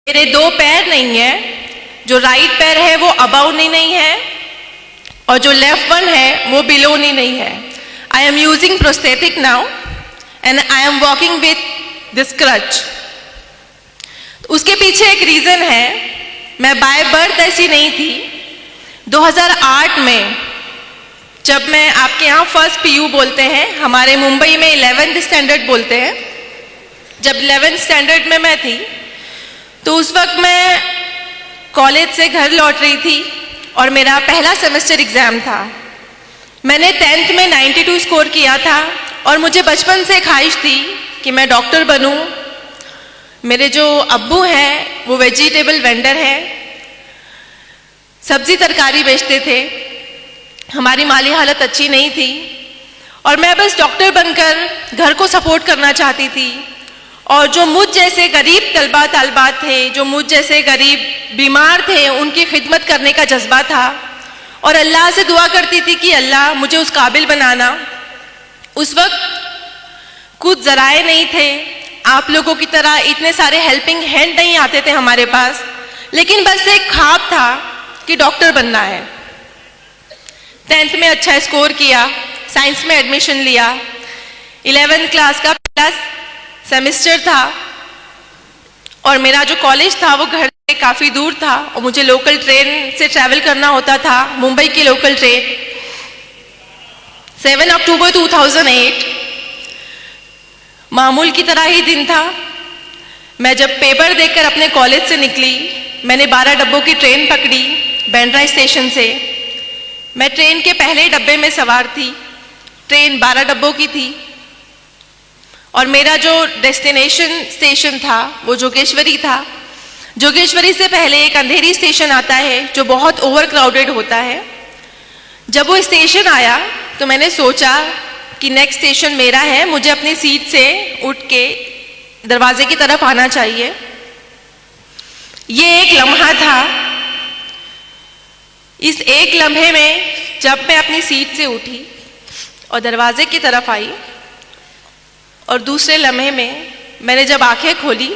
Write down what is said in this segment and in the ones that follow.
मेरे दो पैर नहीं है, जो राइट पैर है वो अबाउ नहीं है और जो लेफ्ट वन है वो बिलो नहीं है। I am using prosthetic now and I am walking with this crutch. उसके पीछे एक रीजन है, मैं बाय बर्थ ऐसी नहीं थी। 2008 में जब मैं आपके यहाँ फर्स्ट पीयू बोलते हैं, हमारे मुंबई में 11th स्टैंडर्ड बोलते हैं, जब 11th स्टैंडर्ड में मैं थी तो उस वक्त मैं कॉलेज से घर लौट रही थी और मेरा पहला सेमेस्टर एग्जाम था। मैंने 10th में 92 स्कोर किया था और मुझे बचपन से ख्वाहिश थी कि मैं डॉक्टर बनूं। मेरे जो अब्बू हैं वो वेजिटेबल वेंडर हैं, सब्जी तरकारी बेचते थे। हमारी माली हालत अच्छी नहीं थी और मैं बस डॉक्टर बनकर घर को सपोर्ट करना चाहती थी। और जो मुझ जैसे गरीब तलबा तालबात थे, जो मुझ जैसे गरीब बीमार थे, उनकी खिदमत करने का जज्बा था और अल्लाह से दुआ करती थी कि अल्लाह मुझे उस काबिल बनाना। उस वक्त कुछ जराए नहीं थे, आप लोगों की तरह इतने सारे हेल्पिंग हैंड नहीं आते थे हमारे पास, लेकिन बस एक ख्वाब था कि डॉक्टर बनना है। 10th में अच्छा स्कोर किया, साइंस में एडमिशन लिया। 11th क्लास का पहला सेमेस्टर था और मेरा जो कॉलेज था वो घर से काफ़ी दूर था और मुझे लोकल ट्रेन से ट्रैवल करना होता था, मुंबई की लोकल ट्रेन। 7 अक्टूबर 2008 मामूल की तरह ही दिन था। मैं जब पेपर देखकर अपने कॉलेज से निकली, मैंने 12 डब्बों की ट्रेन पकड़ी बैंड्रा स्टेशन से। मैं ट्रेन के पहले डब्बे में सवार थी। ट्रेन 12 डब्बों की थी और मेरा जो डेस्टिनेशन स्टेशन था वो जोगेश्वरी था। जोगेश्वरी से पहले एक अंधेरी स्टेशन आता है जो बहुत ओवर क्राउडेड होता है। जब वो स्टेशन आया तो मैंने सोचा कि नेक्स्ट स्टेशन मेरा है, मुझे अपनी सीट से उठ के दरवाजे की तरफ आना चाहिए। ये एक लम्हा था। इस एक लम्हे में जब मैं अपनी सीट से उठी और दरवाजे की तरफ आई और दूसरे लम्हे में मैंने जब आंखें खोली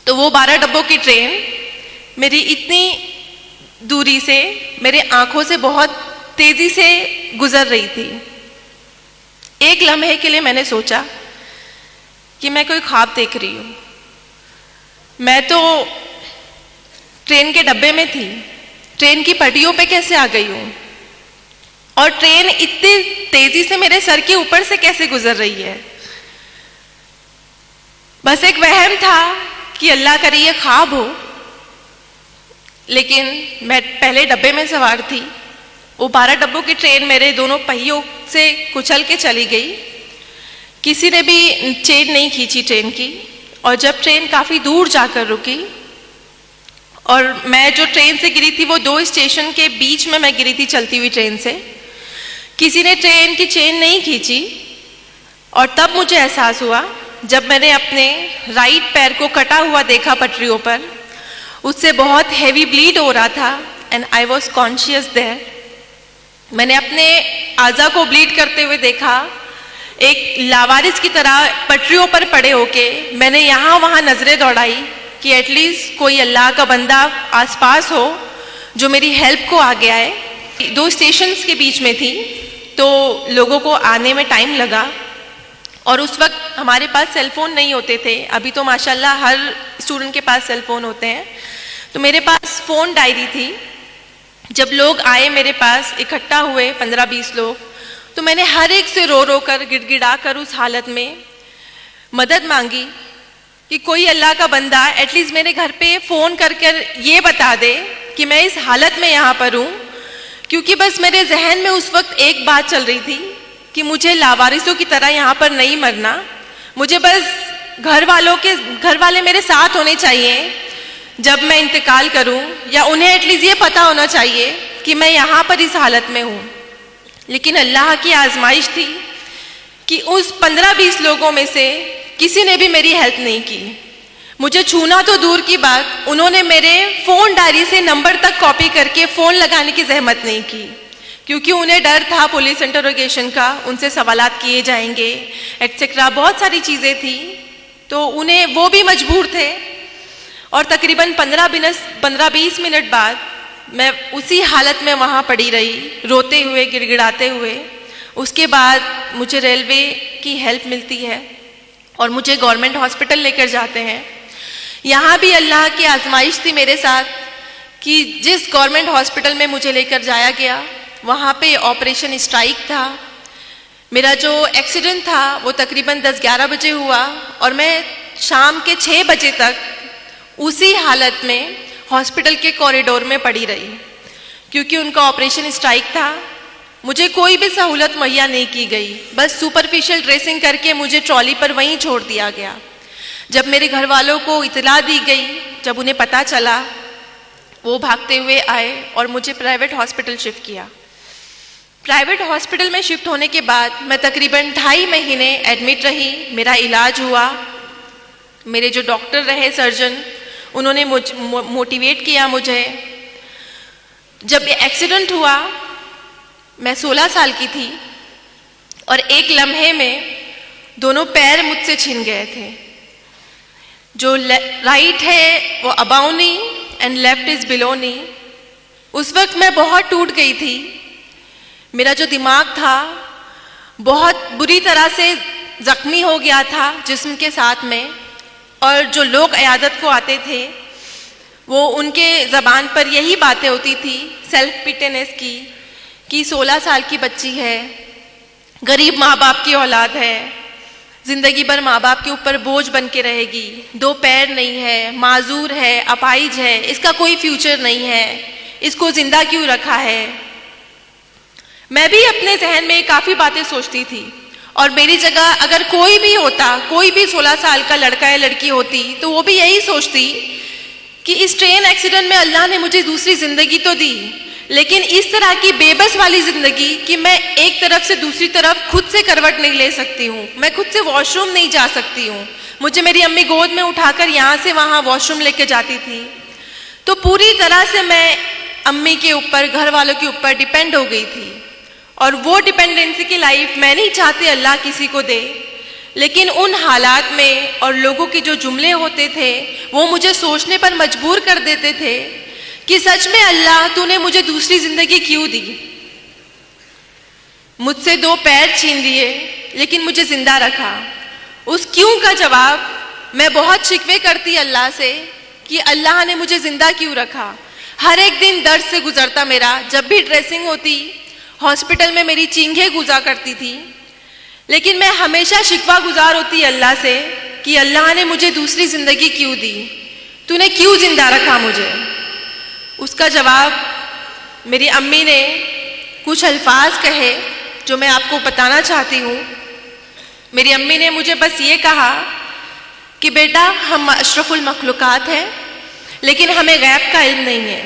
तो वो 12 डब्बों की ट्रेन मेरी इतनी दूरी से, मेरे आंखों से बहुत तेजी से गुजर रही थी। एक लम्हे के लिए मैंने सोचा कि मैं कोई ख्वाब देख रही हूँ। मैं तो ट्रेन के डब्बे में थी, ट्रेन की पटरियों पे कैसे आ गई हूँ और ट्रेन इतनी तेजी से मेरे सर के ऊपर से कैसे गुजर रही है। बस एक वहम था कि अल्लाह करे ये ख्वाब हो, लेकिन मैं पहले डब्बे में सवार थी। वो 12 डब्बों की ट्रेन मेरे दोनों पहियों से कुचल के चली गई। किसी ने भी चेन नहीं खींची ट्रेन की और जब ट्रेन काफ़ी दूर जाकर रुकी और मैं जो ट्रेन से गिरी थी वो 2 स्टेशन के बीच में मैं गिरी थी चलती हुई ट्रेन से। किसी ने ट्रेन की चेन नहीं खींची और तब मुझे एहसास हुआ जब मैंने अपने राइट पैर को कटा हुआ देखा पटरियों पर। उससे बहुत हैवी ब्लीड हो रहा था and I was conscious there. मैंने अपने आज़ा को ब्लीड करते हुए देखा, एक लावारिस की तरह पटरियों पर पड़े होके मैंने यहाँ वहाँ नज़रें दौड़ाई कि एटलीस्ट कोई अल्लाह का बंदा आसपास हो जो मेरी हेल्प को आगे आए। 2 स्टेशंस के बीच में थी तो लोगों को आने में टाइम लगा और उस वक्त हमारे पास सेलफोन नहीं होते थे। अभी तो माशाल्लाह हर स्टूडेंट के पास सेलफोन होते हैं। तो मेरे पास फ़ोन डायरी थी। जब लोग आए मेरे पास, इकट्ठा हुए 15-20 लोग, तो मैंने हर एक से रो रो कर, गिड़गिड़ा कर उस हालत में मदद मांगी कि कोई अल्लाह का बंदा एटलीस्ट मेरे घर पे फ़ोन कर ये बता दे कि मैं इस हालत में यहाँ पर हूँ। क्योंकि बस मेरे जहन में उस वक्त एक बात चल रही थी कि मुझे लावारिसों की तरह यहाँ पर नहीं मरना। मुझे बस घर वाले मेरे साथ होने चाहिए जब मैं इंतकाल करूं, या उन्हें एटलीस्ट ये पता होना चाहिए कि मैं यहाँ पर इस हालत में हूँ। लेकिन अल्लाह की आजमाइश थी कि उस 15-20 लोगों में से किसी ने भी मेरी हेल्प नहीं की। मुझे छूना तो दूर की बात, उन्होंने मेरे फ़ोन डायरी से नंबर तक कॉपी करके फ़ोन लगाने की जहमत नहीं की, क्योंकि उन्हें डर था पुलिस इंटरोगेशन का, उनसे सवालात किए जाएंगे एटसेट्रा, बहुत सारी चीज़ें थी। तो उन्हें वो भी मजबूर थे और तकरीबन 15-20 मिनट बाद मैं उसी हालत में वहाँ पड़ी रही, रोते हुए, गिड़गिड़ाते हुए। उसके बाद मुझे रेलवे की हेल्प मिलती है और मुझे गवर्नमेंट हॉस्पिटल लेकर जाते हैं। यहाँ भी अल्लाह की आजमाइश थी मेरे साथ कि जिस गवर्नमेंट हॉस्पिटल में मुझे लेकर जाया गया वहाँ पे ऑपरेशन स्ट्राइक था। मेरा जो एक्सीडेंट था वो तकरीबन 10-11 बजे हुआ और मैं शाम के 6 बजे तक उसी हालत में हॉस्पिटल के कॉरिडोर में पड़ी रही, क्योंकि उनका ऑपरेशन स्ट्राइक था। मुझे कोई भी सहूलत मुहैया नहीं की गई, बस सुपरफिशियल ड्रेसिंग करके मुझे ट्रॉली पर वहीं छोड़ दिया गया। जब मेरे घर वालों को इतला दी गई, जब उन्हें पता चला, वो भागते हुए आए और मुझे प्राइवेट हॉस्पिटल शिफ्ट किया। प्राइवेट हॉस्पिटल में शिफ्ट होने के बाद मैं तकरीबन 2.5 महीने एडमिट रही। मेरा इलाज हुआ। मेरे जो डॉक्टर रहे, सर्जन, उन्होंने मोटिवेट किया मुझे। जब ये एक्सीडेंट हुआ मैं 16 साल की थी और एक लम्हे में दोनों पैर मुझसे छिन गए थे। जो राइट है वो above knee and left is below knee. उस वक्त मैं बहुत टूट गई थी। मेरा जो दिमाग था बहुत बुरी तरह से जख्मी हो गया था जिस्म के साथ में, और जो लोग इयादत को आते थे वो उनके ज़बान पर यही बातें होती थी सेल्फ पिटेनेस की, कि 16 साल की बच्ची है, गरीब माँ बाप की औलाद है, जिंदगी भर माँ बाप के ऊपर बोझ बन के रहेगी, 2 पैर नहीं है, माजूर है, अपाहिज है, इसका कोई फ्यूचर नहीं है, इसको जिंदा क्यों रखा है। मैं भी अपने जहन में काफ़ी बातें सोचती थी और मेरी जगह अगर कोई भी होता, कोई भी 16 साल का लड़का या लड़की होती, तो वो भी यही सोचती कि इस ट्रेन एक्सीडेंट में अल्लाह ने मुझे दूसरी ज़िंदगी तो दी, लेकिन इस तरह की बेबस वाली ज़िंदगी कि मैं एक तरफ से दूसरी तरफ खुद से करवट नहीं ले सकती हूँ, मैं खुद से वॉशरूम नहीं जा सकती हूँ, मुझे मेरी अम्मी गोद में उठाकर यहाँ से वहाँ वॉशरूम लेके जाती थी। तो पूरी तरह से मैं अम्मी के ऊपर, घर वालों के ऊपर डिपेंड हो गई थी और वो डिपेंडेंसी की लाइफ मैं नहीं चाहती अल्लाह किसी को दे। लेकिन उन हालात में और लोगों के जो जुमले होते थे वो मुझे सोचने पर मजबूर कर देते थे कि सच में अल्लाह तूने मुझे दूसरी जिंदगी क्यों दी। मुझसे 2 पैर छीन लिए लेकिन मुझे जिंदा रखा। उस क्यों का जवाब मैं बहुत शिकवे करती अल्लाह से कि अल्लाह ने मुझे जिंदा क्यों रखा। हर एक दिन दर्द से गुजरता मेरा, जब भी ड्रेसिंग होती हॉस्पिटल में मेरी चींखें गुजा करती थी, लेकिन मैं हमेशा शिकवा गुजार होती अल्लाह से कि अल्लाह ने मुझे दूसरी जिंदगी क्यों दी, तूने क्यों जिंदा रखा मुझे। उसका जवाब मेरी अम्मी ने कुछ अल्फाज कहे जो मैं आपको बताना चाहती हूँ। मेरी अम्मी ने मुझे बस ये कहा कि बेटा हम अशरफुल मखलूकात हैं, लेकिन हमें गैब का इल्म नहीं है।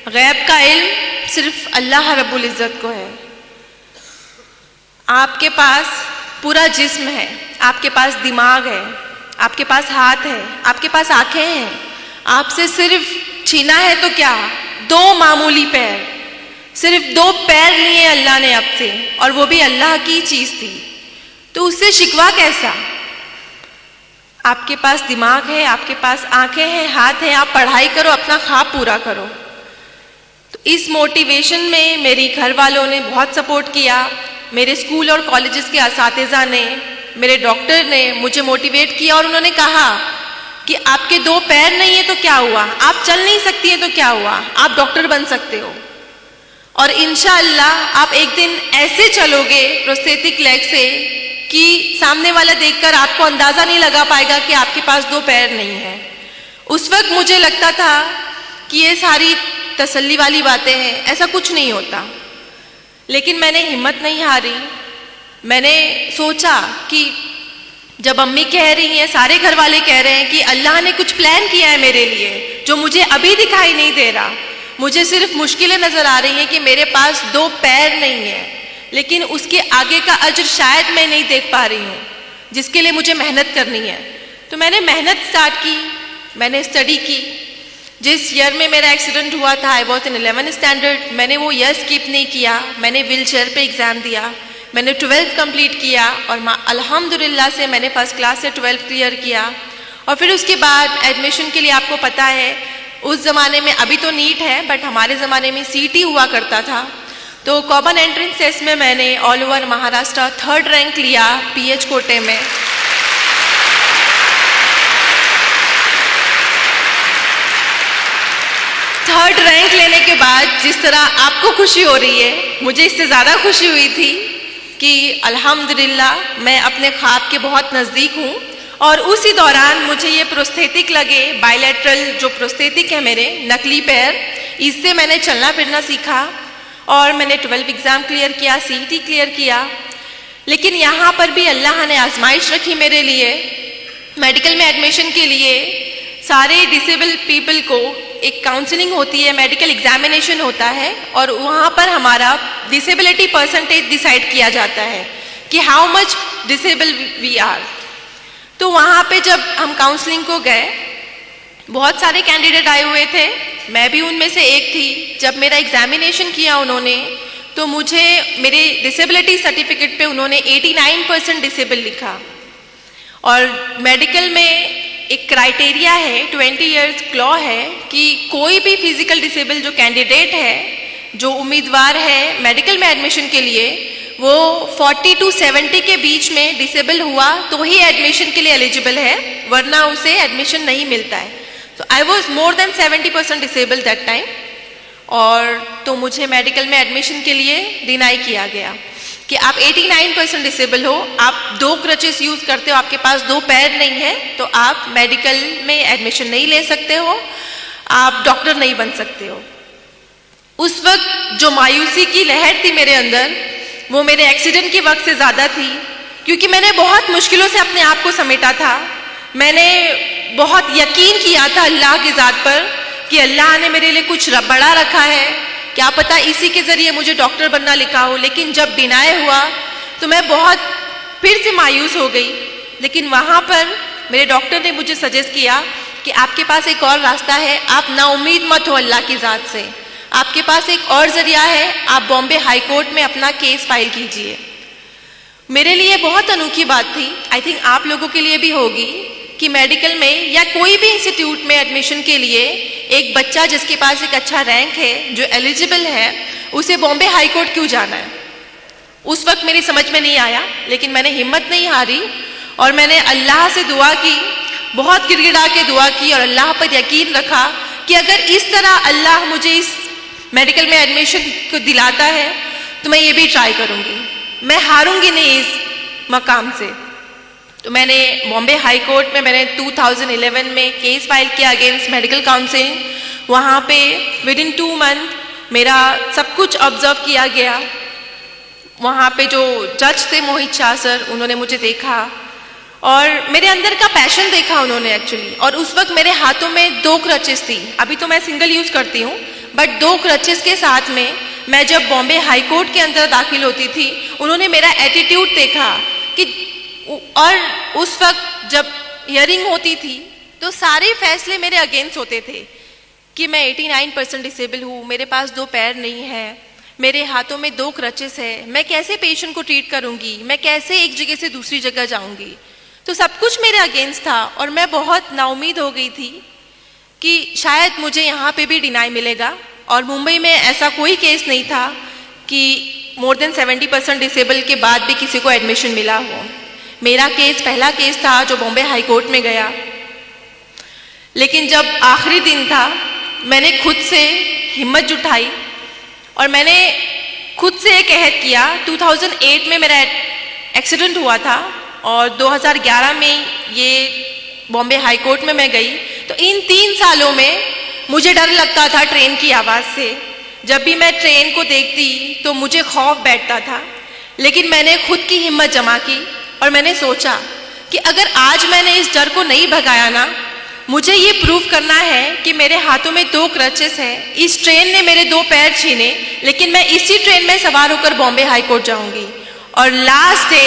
गैब का इल्म सिर्फ अल्लाह रब्बुल इज़्ज़त को है। आपके पास पूरा जिस्म है, आपके पास दिमाग है, आपके पास हाथ है, आपके पास आंखें हैं, आपसे सिर्फ छीना है तो क्या 2 मामूली पैर, सिर्फ 2 पैर लिए अल्लाह ने आपसे, और वो भी अल्लाह की चीज थी, तो उससे शिकवा कैसा। आपके पास दिमाग है, आपके पास आंखें हैं, हाथ हैं, आप पढ़ाई करो, अपना ख्वाब पूरा करो। तो इस मोटिवेशन में मेरे घर वालों ने बहुत सपोर्ट किया, मेरे स्कूल और कॉलेजेस के असातिज़ा ने, मेरे डॉक्टर ने मुझे मोटिवेट किया और उन्होंने कहा कि आपके 2 पैर नहीं है तो क्या हुआ, आप चल नहीं सकती है तो क्या हुआ, आप डॉक्टर बन सकते हो और इंशाअल्लाह आप एक दिन ऐसे चलोगे प्रोस्थेटिक लेग से कि सामने वाला देखकर आपको अंदाज़ा नहीं लगा पाएगा कि आपके पास 2 पैर नहीं है। उस वक्त मुझे लगता था कि ये सारी तसल्ली वाली बातें हैं, ऐसा कुछ नहीं होता, लेकिन मैंने हिम्मत नहीं हारी। मैंने सोचा कि जब अम्मी कह रही हैं, सारे घर वाले कह रहे हैं कि अल्लाह ने कुछ प्लान किया है मेरे लिए जो मुझे अभी दिखाई नहीं दे रहा, मुझे सिर्फ मुश्किलें नजर आ रही हैं कि मेरे पास 2 पैर नहीं है, लेकिन उसके आगे का अज्र शायद मैं नहीं देख पा रही हूँ, जिसके लिए मुझे मेहनत करनी है। तो मैंने मेहनत स्टार्ट की, मैंने स्टडी की। जिस ईयर में मेरा एक्सीडेंट हुआ था, I was in 11th standard, मैंने वो ईयर स्किप नहीं किया, मैंने व्हील चेयर पे एग्ज़ाम दिया, मैंने 12th कंप्लीट किया और अल्हम्दुलिल्लाह से मैंने फर्स्ट क्लास से 12th क्लियर किया और फिर उसके बाद एडमिशन के लिए आपको पता है उस ज़माने में, अभी तो नीट है बट हमारे ज़माने में सीटी हुआ करता था। तो कॉमन एंट्रेंस टेस्ट में मैंने all over Maharashtra 3rd rank लिया पीएच कोटे में। थर्ड रैंक लेने के बाद जिस तरह आपको खुशी हो रही है, मुझे इससे ज़्यादा खुशी हुई थी कि अल्हम्दुलिल्लाह मैं अपने ख्वाब के बहुत नज़दीक हूँ। और उसी दौरान मुझे ये प्रोस्थेटिक लगे, बायलैटरल जो प्रोस्थेटिक है मेरे नकली पैर, इससे मैंने चलना फिरना सीखा और मैंने 12 एग्ज़ाम क्लियर किया, सीईटी क्लियर किया। लेकिन यहाँ पर भी अल्लाह ने आजमाइश रखी मेरे लिए। मेडिकल में एडमिशन के लिए सारे डिसेबल पीपल को एक काउंसलिंग होती है, मेडिकल एग्जामिनेशन होता है और वहाँ पर हमारा डिसेबिलिटी परसेंटेज डिसाइड किया जाता है कि how much disable we are. तो वहाँ पे जब हम काउंसलिंग को गए, बहुत सारे कैंडिडेट आए हुए थे, मैं भी उनमें से एक थी। जब मेरा एग्जामिनेशन किया उन्होंने, तो मुझे मेरे डिसेबिलिटी सर्टिफिकेट पे उन्होंने 89% डिसेबल लिखा। और मेडिकल में एक क्राइटेरिया है, 20 इयर्स क्लॉ है कि कोई भी फिजिकल डिसेबल जो कैंडिडेट है, जो उम्मीदवार है मेडिकल में एडमिशन के लिए, वो 40 to 70 के बीच में डिसेबल हुआ तो ही एडमिशन के लिए एलिजिबल है, वरना उसे एडमिशन नहीं मिलता है। तो I was more than 70% disable that time. और तो मुझे मेडिकल में एडमिशन के लिए डिनाई किया गया कि आप 89% डिसेबल हो, आप 2 क्रचेस यूज करते हो, आपके पास 2 पैर नहीं है, तो आप मेडिकल में एडमिशन नहीं ले सकते हो, आप डॉक्टर नहीं बन सकते हो। उस वक्त जो मायूसी की लहर थी मेरे अंदर, वो मेरे एक्सीडेंट के वक्त से ज़्यादा थी, क्योंकि मैंने बहुत मुश्किलों से अपने आप को समेटा था। मैंने बहुत यकीन किया था अल्लाह की ज़ात पर कि अल्लाह ने मेरे लिए कुछ बड़ा रखा है, क्या पता इसी के ज़रिए मुझे डॉक्टर बनना लिखा हो। लेकिन जब डिनाई हुआ तो मैं बहुत फिर से मायूस हो गई। लेकिन वहाँ पर मेरे डॉक्टर ने मुझे सजेस्ट किया कि आपके पास एक और रास्ता है, आप नाउम्मीद मत हो अल्लाह की ज़ात से, आपके पास एक और ज़रिया है, आप बॉम्बे हाई कोर्ट में अपना केस फाइल कीजिए। मेरे लिए बहुत अनोखी बात थी, आई थिंक आप लोगों के लिए भी होगी, कि मेडिकल में या कोई भी इंस्टीट्यूट में एडमिशन के लिए एक बच्चा जिसके पास एक अच्छा रैंक है, जो एलिजिबल है, उसे बॉम्बे हाई कोर्ट क्यों जाना है। उस वक्त मेरी समझ में नहीं आया, लेकिन मैंने हिम्मत नहीं हारी और मैंने अल्लाह से दुआ की, बहुत गिड़गिड़ा के दुआ की और अल्लाह पर यकीन रखा कि अगर इस तरह अल्लाह मुझे इस मेडिकल में एडमिशन को दिलाता है तो मैं ये भी ट्राई करूँगी, मैं हारूंगी नहीं इस मकाम से। तो मैंने बॉम्बे हाई कोर्ट में मैंने 2011 में केस फाइल किया अगेंस्ट मेडिकल काउंसिल। वहाँ पे विद इन 2 मंथ मेरा सब कुछ ऑब्जर्व किया गया। वहाँ पे जो जज थे मोहित शाह सर, उन्होंने मुझे देखा और मेरे अंदर का पैशन देखा उन्होंने एक्चुअली। और उस वक्त मेरे हाथों में 2 क्रचेस थी, अभी तो मैं सिंगल यूज़ करती हूँ, बट 2 क्रचेस के साथ में मैं जब बॉम्बे हाई कोर्ट के अंदर दाखिल होती थी, उन्होंने मेरा एटीट्यूड देखा कि, और उस वक्त जब हियरिंग होती थी तो सारे फैसले मेरे अगेंस्ट होते थे कि मैं 89% डिसेबल हूँ, मेरे पास 2 पैर नहीं है, मेरे हाथों में 2 क्रचेस है, मैं कैसे पेशेंट को ट्रीट करूँगी, मैं कैसे एक जगह से दूसरी जगह जाऊँगी। तो सब कुछ मेरे अगेंस्ट था और मैं बहुत नाउम्मीद हो गई थी कि शायद मुझे यहाँ पे भी डिनाई मिलेगा। और मुंबई में ऐसा कोई केस नहीं था कि मोर देन 70% डिसेबल के बाद भी किसी को एडमिशन मिला हो। मेरा केस पहला केस था जो बॉम्बे हाई कोर्ट में गया। लेकिन जब आखिरी दिन था, मैंने खुद से हिम्मत जुटाई और मैंने खुद से एक अहद किया। 2008 में मेरा एक्सीडेंट हुआ था और 2011 में ये बॉम्बे हाई कोर्ट में मैं गई। तो इन 3 सालों में मुझे डर लगता था ट्रेन की आवाज़ से। जब भी मैं ट्रेन को देखती तो मुझे खौफ बैठता था, लेकिन मैंने खुद की हिम्मत जमा की और मैंने सोचा कि अगर आज मैंने इस डर को नहीं भगाया ना, मुझे ये प्रूव करना है कि मेरे हाथों में 2 क्रचेस हैं। इस ट्रेन ने मेरे 2 पैर छीने, लेकिन मैं इसी ट्रेन में सवार होकर बॉम्बे हाई कोर्ट जाऊंगी। और लास्ट डे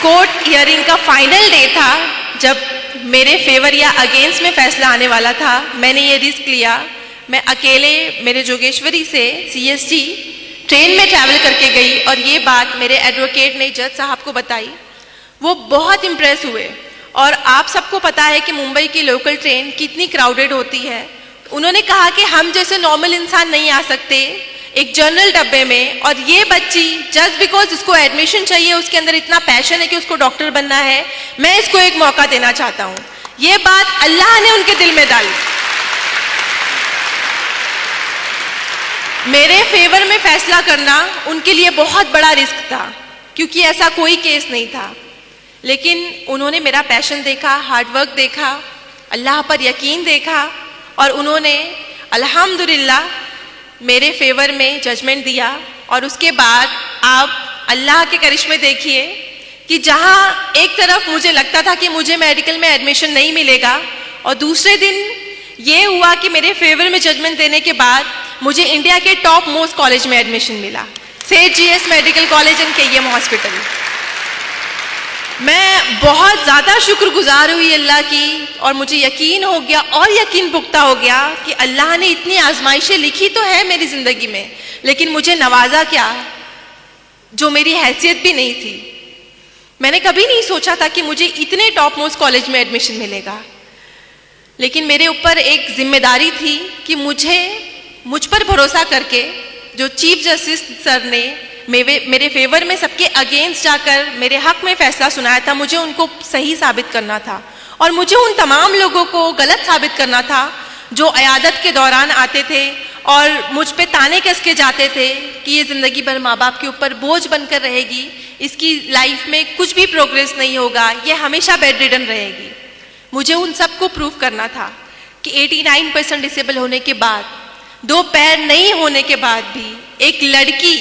कोर्ट हियरिंग का फाइनल डे था, जब मेरे फेवर या अगेंस्ट में फैसला आने वाला था। मैंने ये रिस्क लिया। मैं अकेले मेरे जोगेश्वरी से CST ट्रेन में ट्रैवल करके गई और ये बात मेरे एडवोकेट ने जज साहब को बताई। वो बहुत इम्प्रेस हुए। और आप सबको पता है कि मुंबई की लोकल ट्रेन कितनी क्राउडेड होती है। उन्होंने कहा कि हम जैसे नॉर्मल इंसान नहीं आ सकते एक जनरल डब्बे में, और ये बच्ची जस्ट बिकॉज इसको एडमिशन चाहिए, उसके अंदर इतना पैशन है कि उसको डॉक्टर बनना है, मैं इसको एक मौका देना चाहता हूँ। ये बात अल्लाह ने उनके दिल में डाली। मेरे फेवर में फैसला करना उनके लिए बहुत बड़ा रिस्क था, क्योंकि ऐसा कोई केस नहीं था। लेकिन उन्होंने मेरा पैशन देखा, हार्डवर्क देखा, अल्लाह पर यकीन देखा, और उन्होंने अल्हम्दुलिल्लाह मेरे फेवर में जजमेंट दिया। और उसके बाद आप अल्लाह के करिश्मे देखिए कि जहाँ एक तरफ मुझे लगता था कि मुझे मेडिकल में एडमिशन नहीं मिलेगा, और दूसरे दिन ये हुआ कि मेरे फेवर में जजमेंट देने के बाद मुझे इंडिया के टॉप मोस्ट कॉलेज में एडमिशन मिला, सेठ GS medical college and KEM hospital. मैं बहुत ज़्यादा शुक्रगुजार हुई अल्लाह की, और मुझे यकीन हो गया और यकीन पुख्ता हो गया कि अल्लाह ने इतनी आजमाइशें लिखी तो है मेरी ज़िंदगी में, लेकिन मुझे नवाजा क्या जो मेरी हैसियत भी नहीं थी। मैंने कभी नहीं सोचा था कि मुझे इतने टॉप मोस्ट कॉलेज में एडमिशन मिलेगा, लेकिन मेरे ऊपर एक जिम्मेदारी थी कि मुझ पर भरोसा करके जो चीफ जस्टिस सर ने मेरे फेवर में सबके अगेंस्ट जाकर मेरे हक में फैसला सुनाया था, मुझे उनको सही साबित करना था, और मुझे उन तमाम लोगों को गलत साबित करना था जो अयादत के दौरान आते थे और मुझ पे ताने कस के जाते थे कि ये ज़िंदगी भर माँ बाप के ऊपर बोझ बनकर रहेगी, इसकी लाइफ में कुछ भी प्रोग्रेस नहीं होगा, ये हमेशा बेड रिडन रहेगी। मुझे उन सबको प्रूव करना था कि 89% डिसेबल होने के बाद, 2 पैर नहीं होने के बाद भी एक लड़की,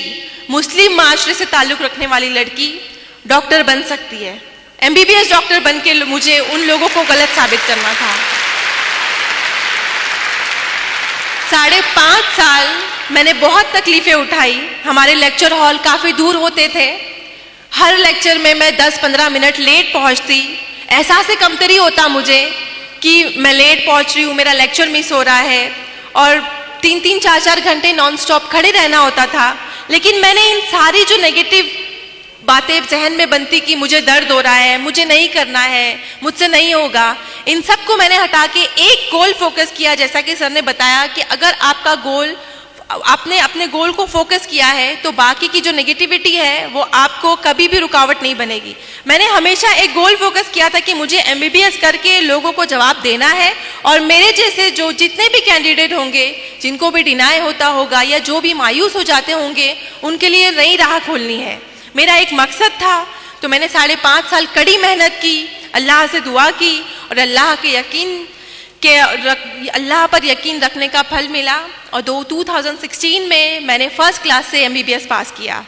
मुस्लिम माशरे से ताल्लुक़ रखने वाली लड़की डॉक्टर बन सकती है। MBBS डॉक्टर बन के मुझे उन लोगों को गलत साबित करना था। 5.5 साल मैंने बहुत तकलीफ़ें उठाई। हमारे लेक्चर हॉल काफ़ी दूर होते थे, हर लेक्चर में मैं 10-15 मिनट लेट पहुंचती। एहसास कमतरी होता मुझे कि मैं लेट पहुंच रही हूँ, मेरा लेक्चर मिस हो रहा है, और 3-3, 4-4 घंटे नॉन स्टॉप खड़े रहना होता था। लेकिन मैंने इन सारी जो नेगेटिव बातें जहन में बनती कि मुझे दर्द हो रहा है, मुझे नहीं करना है, मुझसे नहीं होगा, इन सब को मैंने हटा के एक गोल फोकस किया। जैसा कि सर ने बताया कि अगर आपका गोल, आपने अपने गोल को फोकस किया है तो बाकी की जो नेगेटिविटी है वो आपको कभी भी रुकावट नहीं बनेगी। मैंने हमेशा एक गोल फोकस किया था कि मुझे MBBS करके लोगों को जवाब देना है, और मेरे जैसे जो जितने भी कैंडिडेट होंगे, जिनको भी डिनाई होता होगा या जो भी मायूस हो जाते होंगे, उनके लिए नई राह खोलनी है। मेरा एक मकसद था। तो मैंने 5.5 साल कड़ी मेहनत की, अल्लाह से दुआ की, और अल्लाह पर यकीन रखने का फल मिला। और 2016 में मैंने फर्स्ट क्लास से MBBS पास किया।